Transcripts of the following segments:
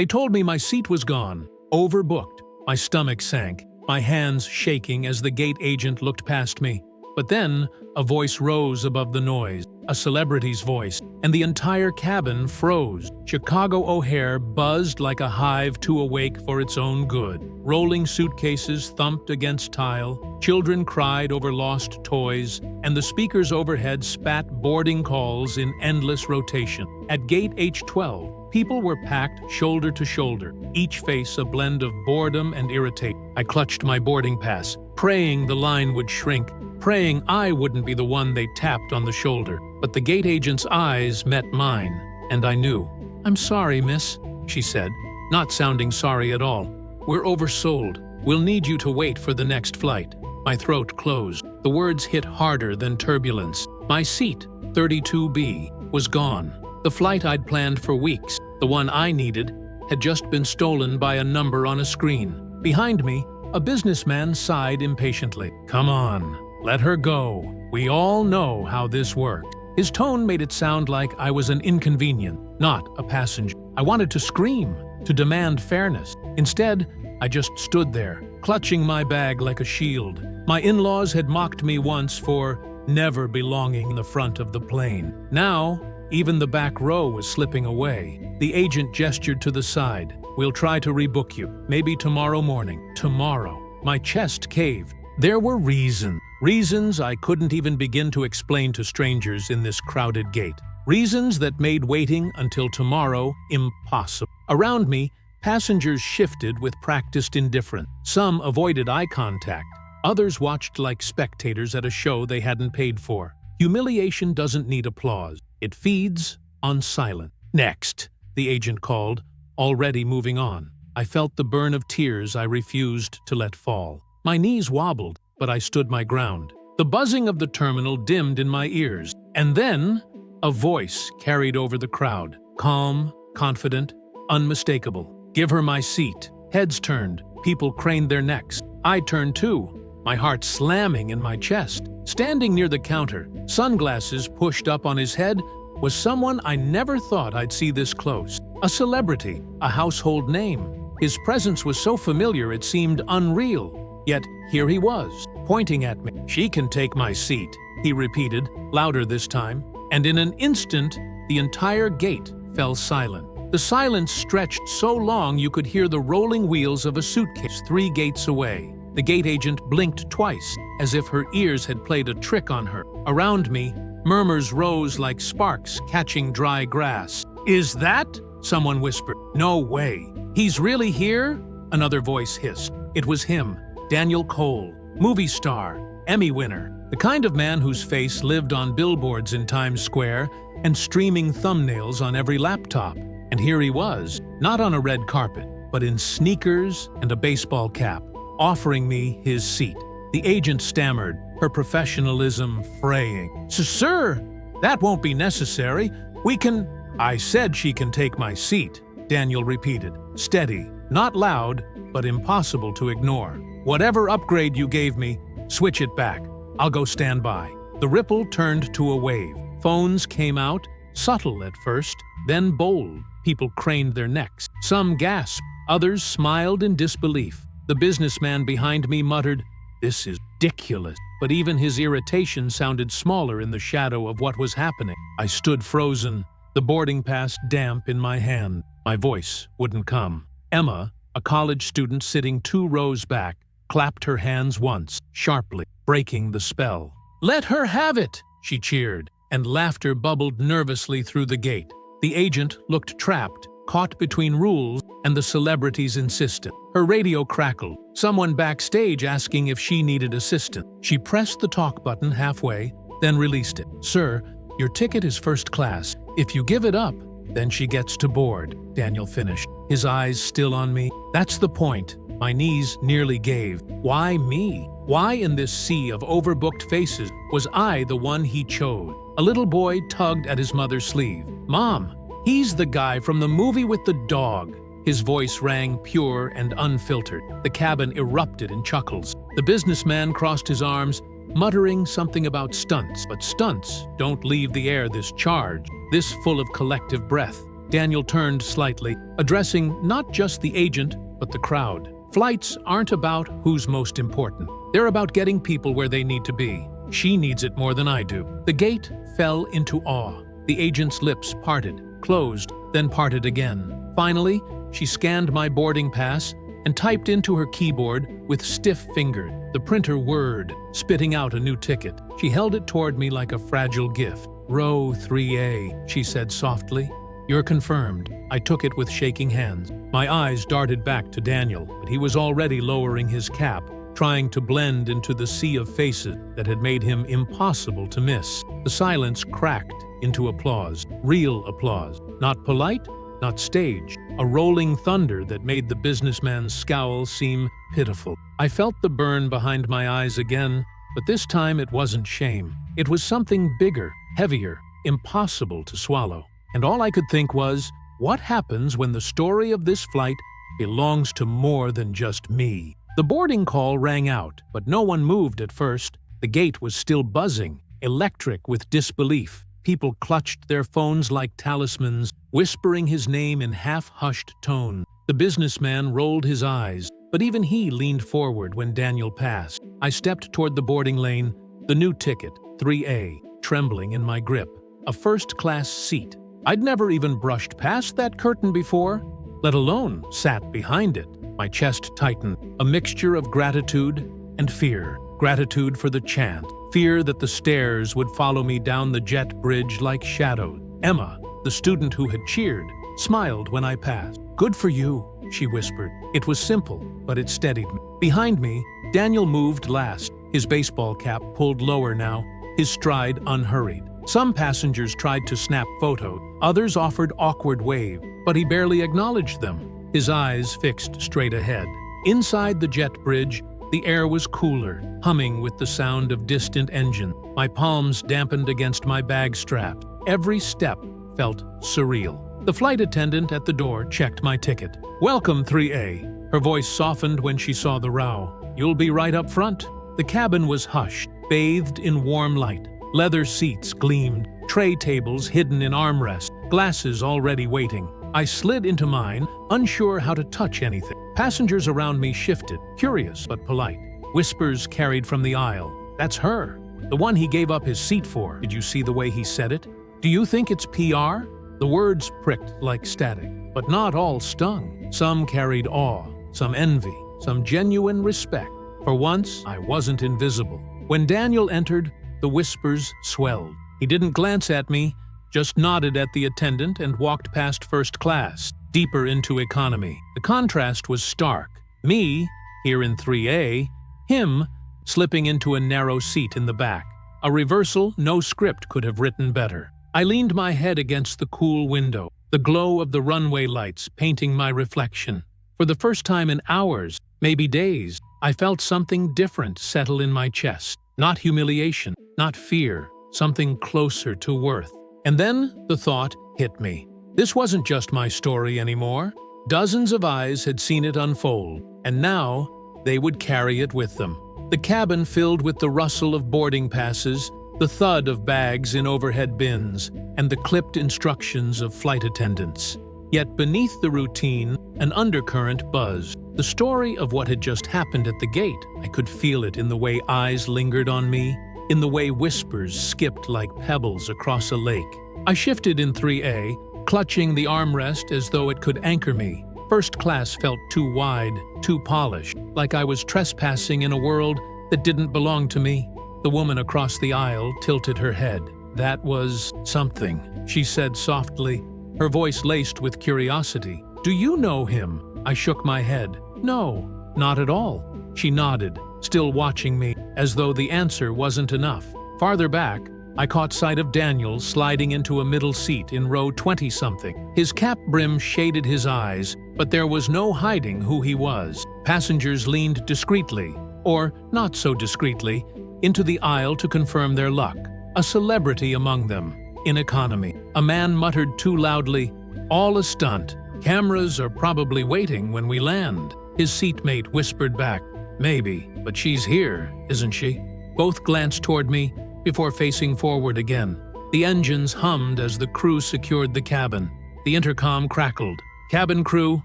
They told me my seat was gone. Overbooked. My stomach sank, my hands shaking as the gate agent looked past me. But then, a voice rose above the noise, a celebrity's voice, and the entire cabin froze. Chicago O'Hare buzzed like a hive too awake for its own good. Rolling suitcases thumped against tile, children cried over lost toys, and the speakers overhead spat boarding calls in endless rotation. At gate H12, people were packed shoulder to shoulder, each face a blend of boredom and irritation. I clutched my boarding pass, praying the line would shrink, praying I wouldn't be the one they tapped on the shoulder. But the gate agent's eyes met mine, and I knew. "I'm sorry, miss," she said, not sounding sorry at all. "We're oversold. We'll need you to wait for the next flight." My throat closed. The words hit harder than turbulence. My seat, 32B, was gone. The flight I'd planned for weeks, the one I needed, had just been stolen by a number on a screen. Behind me, a businessman sighed impatiently. "Come on. Let her go. We all know how this works." His tone made it sound like I was an inconvenience, not a passenger. I wanted to scream, to demand fairness. Instead, I just stood there, clutching my bag like a shield. My in-laws had mocked me once for never belonging in the front of the plane. Now, even the back row was slipping away. The agent gestured to the side. "We'll try to rebook you. Maybe tomorrow morning." Tomorrow. My chest caved. There were reasons I couldn't even begin to explain to strangers in this crowded gate. Reasons that made waiting until tomorrow impossible. Around me, passengers shifted with practiced indifference. Some avoided eye contact. Others watched like spectators at a show they hadn't paid for. Humiliation doesn't need applause. It feeds on silence. "Next," the agent called, already moving on. I felt the burn of tears I refused to let fall. My knees wobbled, but I stood my ground. The buzzing of the terminal dimmed in my ears, and then a voice carried over the crowd. Calm, confident, unmistakable. "Give her my seat." Heads turned, people craned their necks. I turned too, my heart slamming in my chest. Standing near the counter, sunglasses pushed up on his head, was someone I never thought I'd see this close. A celebrity, a household name. His presence was so familiar it seemed unreal. Yet here he was, pointing at me. "She can take my seat," he repeated, louder this time. And in an instant, the entire gate fell silent. The silence stretched so long you could hear the rolling wheels of a suitcase 3 gates away. The gate agent blinked twice, as if her ears had played a trick on her. Around me, murmurs rose like sparks catching dry grass. "Is that?" someone whispered. "No way. He's really here?" Another voice hissed. It was him. Daniel Cole, movie star, Emmy winner, the kind of man whose face lived on billboards in Times Square and streaming thumbnails on every laptop. And here he was, not on a red carpet, but in sneakers and a baseball cap, offering me his seat. The agent stammered, her professionalism fraying. "Sir, that won't be necessary. We can—" "I said she can take my seat," Daniel repeated, steady, not loud, but impossible to ignore. "Whatever upgrade you gave me, switch it back. I'll go stand by." The ripple turned to a wave. Phones came out, subtle at first, then bold. People craned their necks. Some gasped, others smiled in disbelief. The businessman behind me muttered, "This is ridiculous." But even his irritation sounded smaller in the shadow of what was happening. I stood frozen, the boarding pass damp in my hand. My voice wouldn't come. Emma, a college student sitting 2 rows back, clapped her hands once, sharply, breaking the spell. "Let her have it!" she cheered, and laughter bubbled nervously through the gate. The agent looked trapped, caught between rules and the celebrity's insistence. Her radio crackled, someone backstage asking if she needed assistance. She pressed the talk button halfway, then released it. "Sir, your ticket is first class. If you give it up, then she gets to board," Daniel finished, his eyes still on me. "That's the point." My knees nearly gave. Why me? Why in this sea of overbooked faces was I the one he chose? A little boy tugged at his mother's sleeve. "Mom, he's the guy from the movie with the dog." His voice rang pure and unfiltered. The cabin erupted in chuckles. The businessman crossed his arms, muttering something about stunts. But stunts don't leave the air this charged, this full of collective breath. Daniel turned slightly, addressing not just the agent, but the crowd. Flights aren't about who's most important. They're about getting people where they need to be. She needs it more than I do. The gate fell into awe. The agent's lips parted, closed, then parted again. Finally, she scanned my boarding pass and typed into her keyboard with stiff fingers the printer word, spitting out a new ticket. She held it toward me like a fragile gift. "Row 3A, she said softly. "You're confirmed." I took it with shaking hands. My eyes darted back to Daniel, but he was already lowering his cap, trying to blend into the sea of faces that had made him impossible to miss. The silence cracked into applause. Real applause. Not polite, not staged. A rolling thunder that made the businessman's scowl seem pitiful. I felt the burn behind my eyes again, but this time it wasn't shame. It was something bigger, heavier, impossible to swallow. And all I could think was, what happens when the story of this flight belongs to more than just me? The boarding call rang out, but no one moved at first. The gate was still buzzing, electric with disbelief. People clutched their phones like talismans, whispering his name in half-hushed tone. The businessman rolled his eyes, but even he leaned forward when Daniel passed. I stepped toward the boarding lane, the new ticket, 3A, trembling in my grip. A first-class seat. I'd never even brushed past that curtain before, let alone sat behind it. My chest tightened, a mixture of gratitude and fear. Gratitude for the chance, fear that the stairs would follow me down the jet bridge like shadows. Emma, the student who had cheered, smiled when I passed. "Good for you," she whispered. It was simple, but it steadied me. Behind me, Daniel moved last, his baseball cap pulled lower now, his stride unhurried. Some passengers tried to snap photos, others offered awkward waves, but he barely acknowledged them, his eyes fixed straight ahead. Inside the jet bridge, the air was cooler, humming with the sound of distant engines. My palms dampened against my bag strap. Every step felt surreal. The flight attendant at the door checked my ticket. "Welcome, 3A." Her voice softened when she saw the row. "You'll be right up front." The cabin was hushed, bathed in warm light. Leather seats gleamed, tray tables hidden in armrests, glasses already waiting. I slid into mine, unsure how to touch anything. Passengers around me shifted, curious but polite. Whispers carried from the aisle. "That's her, the one he gave up his seat for. Did you see the way he said it? Do you think it's PR?" The words pricked like static, but not all stung. Some carried awe, some envy, some genuine respect. For once, I wasn't invisible. When Daniel entered, the whispers swelled. He didn't glance at me, just nodded at the attendant and walked past first class, deeper into economy. The contrast was stark. Me, here in 3A, him, slipping into a narrow seat in the back. A reversal no script could have written better. I leaned my head against the cool window, the glow of the runway lights painting my reflection. For the first time in hours, maybe days, I felt something different settle in my chest. Not humiliation, not fear, something closer to worth. And then the thought hit me. This wasn't just my story anymore. Dozens of eyes had seen it unfold, and now they would carry it with them. The cabin filled with the rustle of boarding passes, the thud of bags in overhead bins, and the clipped instructions of flight attendants. Yet beneath the routine, an undercurrent buzzed. The story of what had just happened at the gate. I could feel it in the way eyes lingered on me, in the way whispers skipped like pebbles across a lake. I shifted in 3A, clutching the armrest as though it could anchor me. First class felt too wide, too polished, like I was trespassing in a world that didn't belong to me. The woman across the aisle tilted her head. "That was something," she said softly, her voice laced with curiosity. "Do you know him?" I shook my head. "No, not at all." She nodded, still watching me, as though the answer wasn't enough. Farther back, I caught sight of Daniel sliding into a middle seat in row 20-something. His cap brim shaded his eyes, but there was no hiding who he was. Passengers leaned discreetly, or not so discreetly, into the aisle to confirm their luck. A celebrity among them, in economy. A man muttered too loudly, "All a stunt. Cameras are probably waiting when we land." His seatmate whispered back, "Maybe, but she's here, isn't she?" Both glanced toward me before facing forward again. The engines hummed as the crew secured the cabin. The intercom crackled. Cabin crew,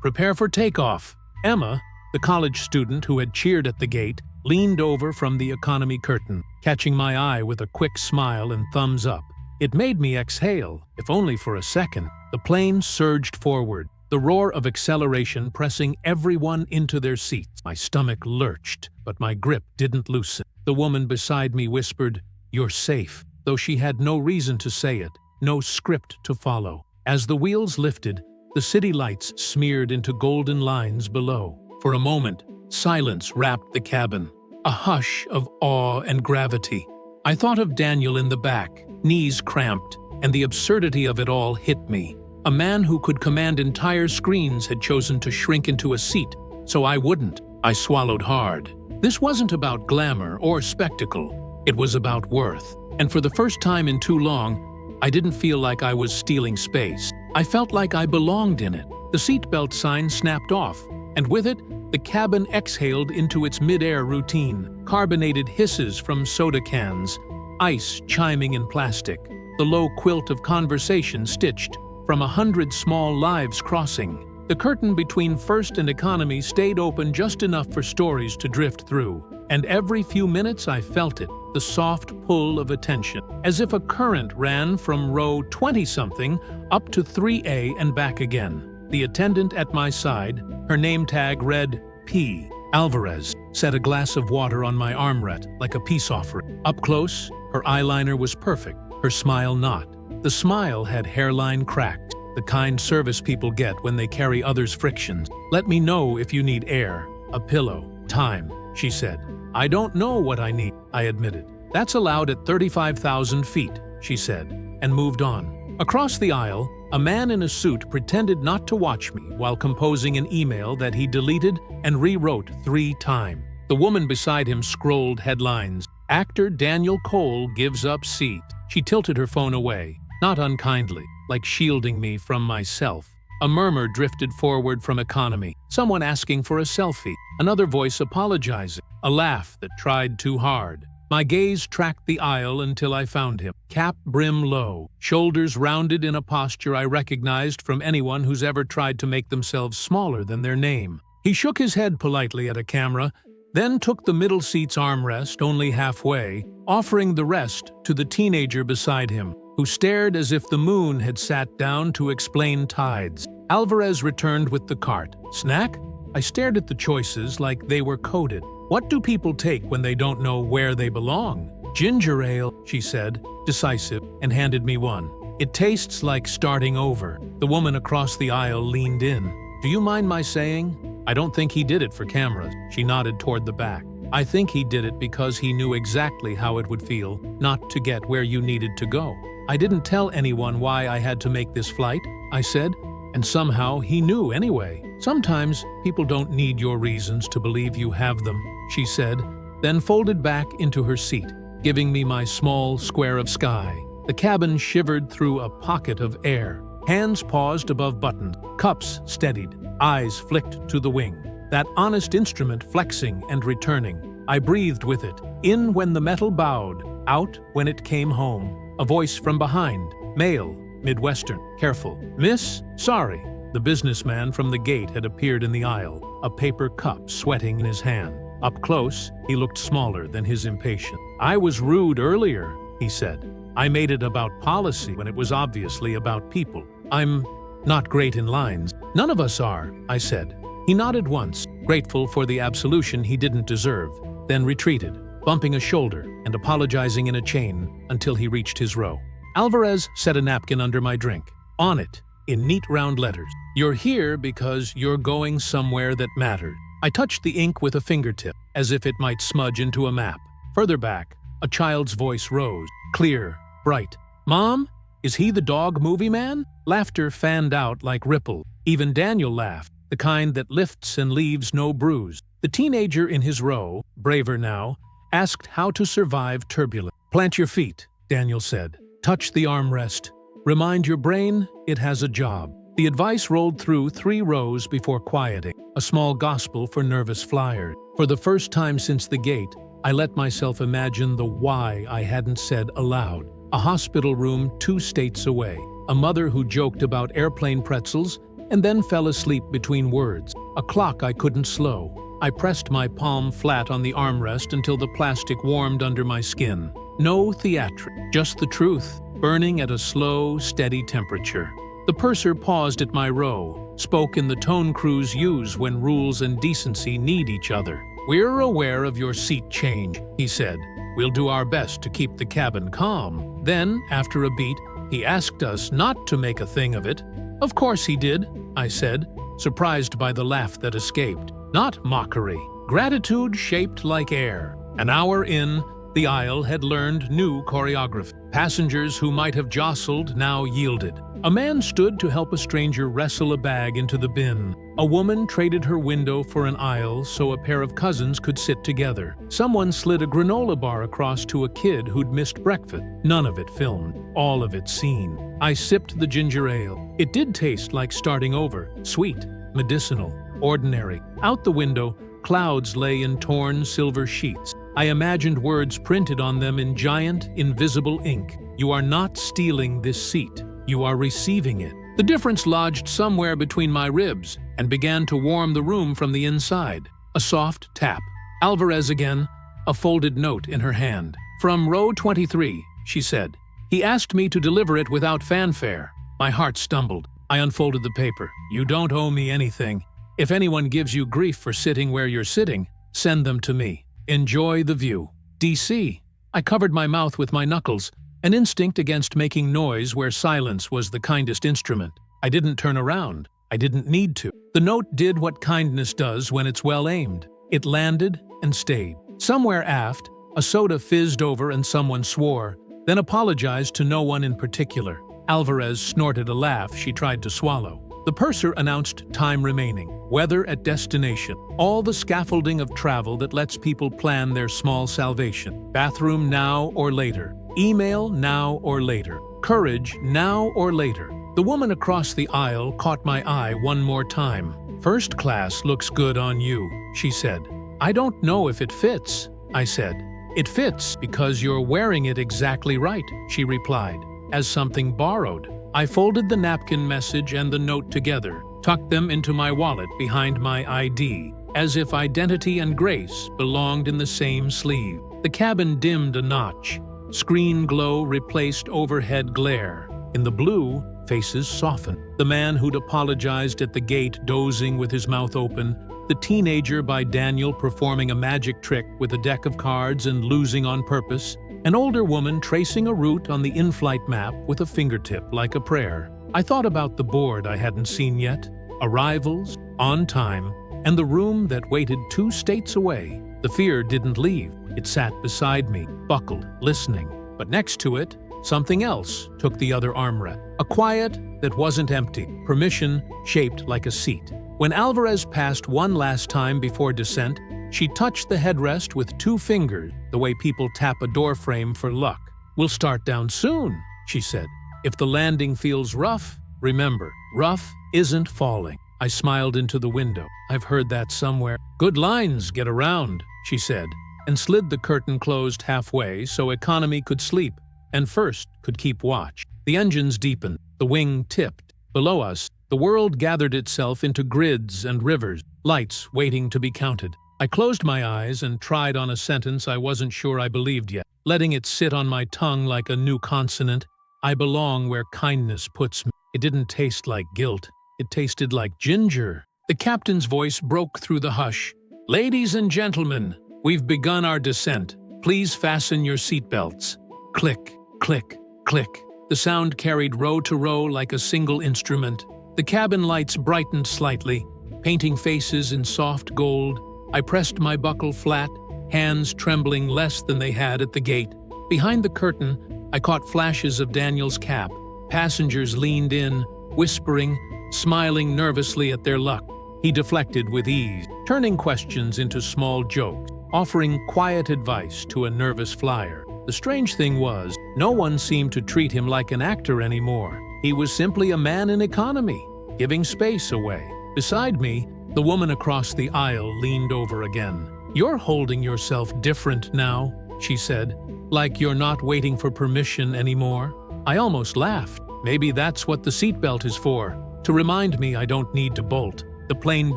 prepare for takeoff. Emma, the college student who had cheered at the gate, leaned over from the economy curtain, catching my eye with a quick smile and thumbs up. It made me exhale, if only for a second. The plane surged forward, the roar of acceleration pressing everyone into their seats. My stomach lurched, but my grip didn't loosen. The woman beside me whispered, "You're safe," though she had no reason to say it, no script to follow. As the wheels lifted, the city lights smeared into golden lines below. For a moment, silence wrapped the cabin, a hush of awe and gravity. I thought of Daniel in the back, knees cramped, and the absurdity of it all hit me. A man who could command entire screens had chosen to shrink into a seat, so I wouldn't. I swallowed hard. This wasn't about glamour or spectacle. It was about worth. And for the first time in too long, I didn't feel like I was stealing space. I felt like I belonged in it. The seatbelt sign snapped off, and with it, the cabin exhaled into its mid-air routine. Carbonated hisses from soda cans, ice chiming in plastic, the low quilt of conversation stitched from 100 small lives crossing. The curtain between first and economy stayed open just enough for stories to drift through, and every few minutes I felt it, the soft pull of attention, as if a current ran from row 20-something up to 3A and back again. The attendant at my side, her name tag read P. Alvarez, set a glass of water on my armrest like a peace offering. Up close, her eyeliner was perfect, her smile not. The smile had hairline cracked, the kind service people get when they carry others' frictions. "Let me know if you need air, a pillow, time," she said. "I don't know what I need," I admitted. "That's allowed at 35,000 feet, she said, and moved on. Across the aisle, a man in a suit pretended not to watch me while composing an email that he deleted and rewrote 3 times. The woman beside him scrolled headlines. "Actor Daniel Cole gives up seat." She tilted her phone away, not unkindly, like shielding me from myself. A murmur drifted forward from economy, someone asking for a selfie, another voice apologizing, a laugh that tried too hard. My gaze tracked the aisle until I found him, cap brim low, shoulders rounded in a posture I recognized from anyone who's ever tried to make themselves smaller than their name. He shook his head politely at a camera, then took the middle seat's armrest only halfway, offering the rest to the teenager beside him, who stared as if the moon had sat down to explain tides. Alvarez returned with the cart. "Snack?" I stared at the choices like they were coded. What do people take when they don't know where they belong? "Ginger ale," she said, decisive, and handed me one. "It tastes like starting over." The woman across the aisle leaned in. "Do you mind my saying? I don't think he did it for cameras." She nodded toward the back. "I think he did it because he knew exactly how it would feel not to get where you needed to go." "I didn't tell anyone why I had to make this flight," I said, "and somehow he knew anyway." "Sometimes people don't need your reasons to believe you have them," she said, then folded back into her seat, giving me my small square of sky. The cabin shivered through a pocket of air. Hands paused above buttons, cups steadied, eyes flicked to the wing. That honest instrument flexing and returning. I breathed with it, in when the metal bowed, out when it came home. A voice from behind, male, Midwestern, careful. "Miss, sorry." The businessman from the gate had appeared in the aisle, a paper cup sweating in his hand. Up close, he looked smaller than his impatience. "I was rude earlier," he said. "I made it about policy when it was obviously about people. I'm not great in lines." "None of us are," I said. He nodded once, grateful for the absolution he didn't deserve, then retreated, bumping a shoulder and apologizing in a chain until he reached his row. Alvarez set a napkin under my drink. On it, in neat round letters, "You're here because you're going somewhere that matters." I touched the ink with a fingertip, as if it might smudge into a map. Further back, a child's voice rose, clear, bright. "Mom, is he the dog movie man?" Laughter fanned out like ripple. Even Daniel laughed, the kind that lifts and leaves no bruise. The teenager in his row, braver now, asked how to survive turbulence. "Plant your feet," Daniel said. "Touch the armrest. Remind your brain it has a job." The advice rolled through 3 rows before quieting, a small gospel for nervous flyers. For the first time since the gate, I let myself imagine the why I hadn't said aloud. A hospital room 2 states away, a mother who joked about airplane pretzels and then fell asleep between words, a clock I couldn't slow. I pressed my palm flat on the armrest until the plastic warmed under my skin. No theatric, just the truth, burning at a slow, steady temperature. The purser paused at my row, spoke in the tone crews use when rules and decency need each other. "We're aware of your seat change," he said. "We'll do our best to keep the cabin calm." Then, after a beat, he asked us not to make a thing of it. "Of course he did," I said, surprised by the laugh that escaped. Not mockery, gratitude shaped like air. An hour in, the aisle had learned new choreography. Passengers who might have jostled now yielded. A man stood to help a stranger wrestle a bag into the bin. A woman traded her window for an aisle so a pair of cousins could sit together. Someone slid a granola bar across to a kid who'd missed breakfast. None of it filmed, all of it seen. I sipped the ginger ale. It did taste like starting over, sweet, medicinal, ordinary. Out the window, clouds lay in torn silver sheets. I imagined words printed on them in giant, invisible ink. "You are not stealing this seat. You are receiving it." The difference lodged somewhere between my ribs and began to warm the room from the inside. A soft tap. Alvarez again, a folded note in her hand. "From row 23, she said. "He asked me to deliver it without fanfare." My heart stumbled. I unfolded the paper. "You don't owe me anything. If anyone gives you grief for sitting where you're sitting, send them to me. Enjoy the view. DC." I covered my mouth with my knuckles, an instinct against making noise where silence was the kindest instrument. I didn't turn around. I didn't need to. The note did what kindness does when it's well aimed. It landed and stayed. Somewhere aft, a soda fizzed over and someone swore, then apologized to no one in particular. Alvarez snorted a laugh she tried to swallow. The purser announced time remaining, weather at destination, all the scaffolding of travel that lets people plan their small salvation. Bathroom now or later, email now or later, courage now or later. The woman across the aisle caught my eye one more time. "First class looks good on you," she said. "I don't know if it fits," I said. "It fits because you're wearing it exactly right," she replied, as something borrowed. I folded the napkin message and the note together, tucked them into my wallet behind my ID, as if identity and grace belonged in the same sleeve. The cabin dimmed a notch. Screen glow replaced overhead glare. In the blue, faces softened. The man who'd apologized at the gate dozing with his mouth open, the teenager by Daniel performing a magic trick with a deck of cards and losing on purpose, an older woman tracing a route on the in-flight map with a fingertip like a prayer. I thought about the board I hadn't seen yet, arrivals, on time, and the room that waited 2 states away. The fear didn't leave. It sat beside me, buckled, listening. But next to it, something else took the other armrest. A quiet that wasn't empty, permission shaped like a seat. When Alvarez passed one last time before descent, she touched the headrest with 2 fingers, the way people tap a doorframe for luck. "We'll start down soon," she said. "If the landing feels rough, remember, rough isn't falling." I smiled into the window. "I've heard that somewhere." "Good lines get around," she said, and slid the curtain closed halfway so economy could sleep and first could keep watch. The engines deepened, the wing tipped. Below us, the world gathered itself into grids and rivers, lights waiting to be counted. I closed my eyes and tried on a sentence I wasn't sure I believed yet, letting it sit on my tongue like a new consonant. "I belong where kindness puts me." It didn't taste like guilt. It tasted like ginger. The captain's voice broke through the hush. "Ladies and gentlemen, we've begun our descent. Please fasten your seatbelts." Click, click, click. The sound carried row to row like a single instrument. The cabin lights brightened slightly, painting faces in soft gold. I pressed my buckle flat, hands trembling less than they had at the gate. Behind the curtain, I caught flashes of Daniel's cap. Passengers leaned in, whispering, smiling nervously at their luck. He deflected with ease, turning questions into small jokes, offering quiet advice to a nervous flyer. The strange thing was, no one seemed to treat him like an actor anymore. He was simply a man in economy, giving space away. Beside me, the woman across the aisle leaned over again. "You're holding yourself different now," she said, "like you're not waiting for permission anymore." I almost laughed. Maybe that's what the seatbelt is for, to remind me I don't need to bolt. The plane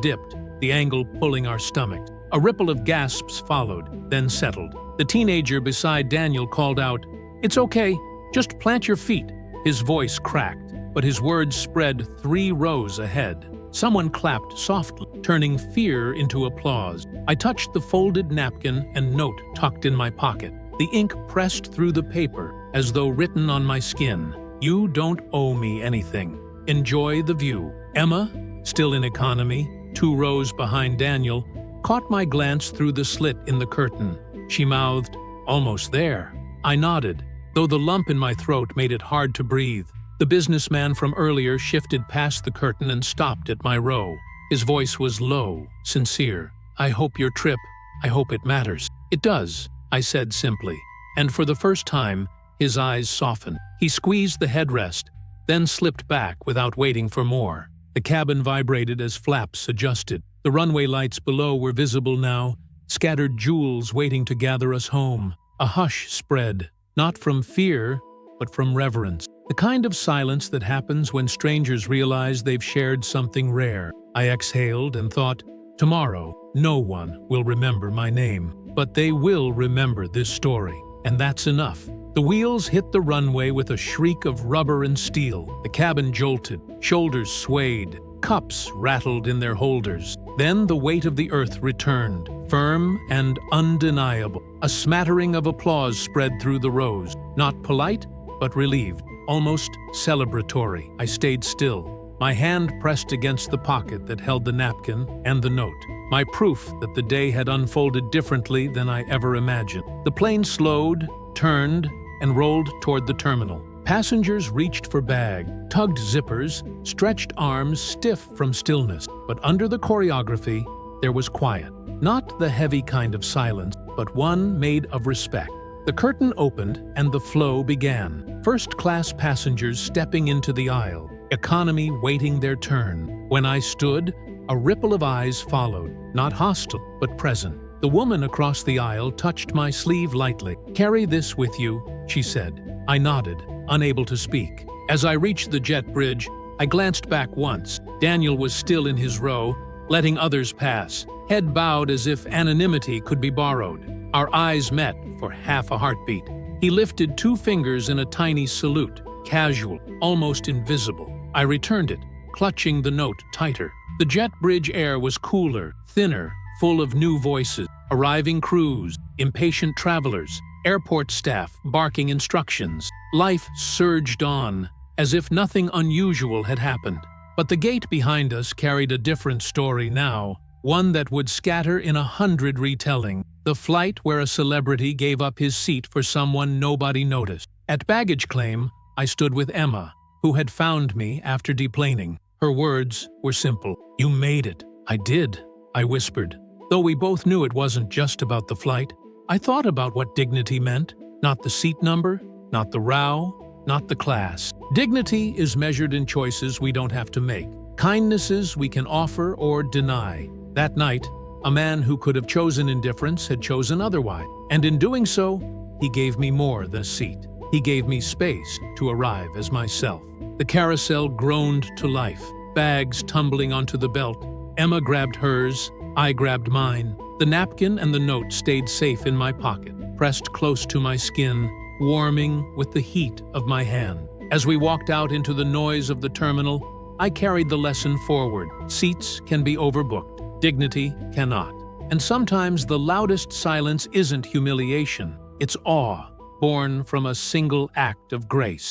dipped, the angle pulling our stomachs. A ripple of gasps followed, then settled. The teenager beside Daniel called out, "It's okay, just plant your feet." His voice cracked, but his words spread 3 rows ahead. Someone clapped softly, turning fear into applause. I touched the folded napkin and note tucked in my pocket. The ink pressed through the paper, as though written on my skin. "You don't owe me anything. Enjoy the view." Emma, still in economy, 2 rows behind Daniel, caught my glance through the slit in the curtain. She mouthed, "Almost there." I nodded, though the lump in my throat made it hard to breathe. The businessman from earlier shifted past the curtain and stopped at my row. His voice was low, sincere. "I hope your trip, I hope it matters." "It does," I said simply, and for the first time, his eyes softened. He squeezed the headrest, then slipped back without waiting for more. The cabin vibrated as flaps adjusted. The runway lights below were visible now, scattered jewels waiting to gather us home. A hush spread, not from fear, but from reverence. The kind of silence that happens when strangers realize they've shared something rare. I exhaled and thought, tomorrow, no one will remember my name, but they will remember this story, and that's enough. The wheels hit the runway with a shriek of rubber and steel. The cabin jolted, shoulders swayed, cups rattled in their holders. Then the weight of the earth returned, firm and undeniable. A smattering of applause spread through the rows, not polite, but relieved, almost celebratory. I stayed still, my hand pressed against the pocket that held the napkin and the note, my proof that the day had unfolded differently than I ever imagined. The plane slowed, turned, and rolled toward the terminal. Passengers reached for bags, tugged zippers, stretched arms stiff from stillness. But under the choreography, there was quiet. Not the heavy kind of silence, but one made of respect. The curtain opened and the flow began. First-class passengers stepping into the aisle, economy waiting their turn. When I stood, a ripple of eyes followed, not hostile, but present. The woman across the aisle touched my sleeve lightly. "Carry this with you," she said. I nodded, unable to speak. As I reached the jet bridge, I glanced back once. Daniel was still in his row, letting others pass, head bowed as if anonymity could be borrowed. Our eyes met for half a heartbeat. He lifted 2 fingers in a tiny salute, casual, almost invisible. I returned it, clutching the note tighter. The jet bridge air was cooler, thinner, full of new voices, arriving crews, impatient travelers, airport staff barking instructions. Life surged on, as if nothing unusual had happened. But the gate behind us carried a different story now, one that would scatter in 100 retelling. The flight where a celebrity gave up his seat for someone nobody noticed. At baggage claim, I stood with Emma, who had found me after deplaning. Her words were simple. "You made it." "I did," I whispered. Though we both knew it wasn't just about the flight, I thought about what dignity meant. Not the seat number, not the row, not the class. Dignity is measured in choices we don't have to make, kindnesses we can offer or deny. That night, a man who could have chosen indifference had chosen otherwise, and in doing so, he gave me more than a seat. He gave me space to arrive as myself. The carousel groaned to life, bags tumbling onto the belt. Emma grabbed hers, I grabbed mine. The napkin and the note stayed safe in my pocket, pressed close to my skin, warming with the heat of my hand. As we walked out into the noise of the terminal, I carried the lesson forward. Seats can be overbooked, dignity cannot. And sometimes the loudest silence isn't humiliation, it's awe, born from a single act of grace.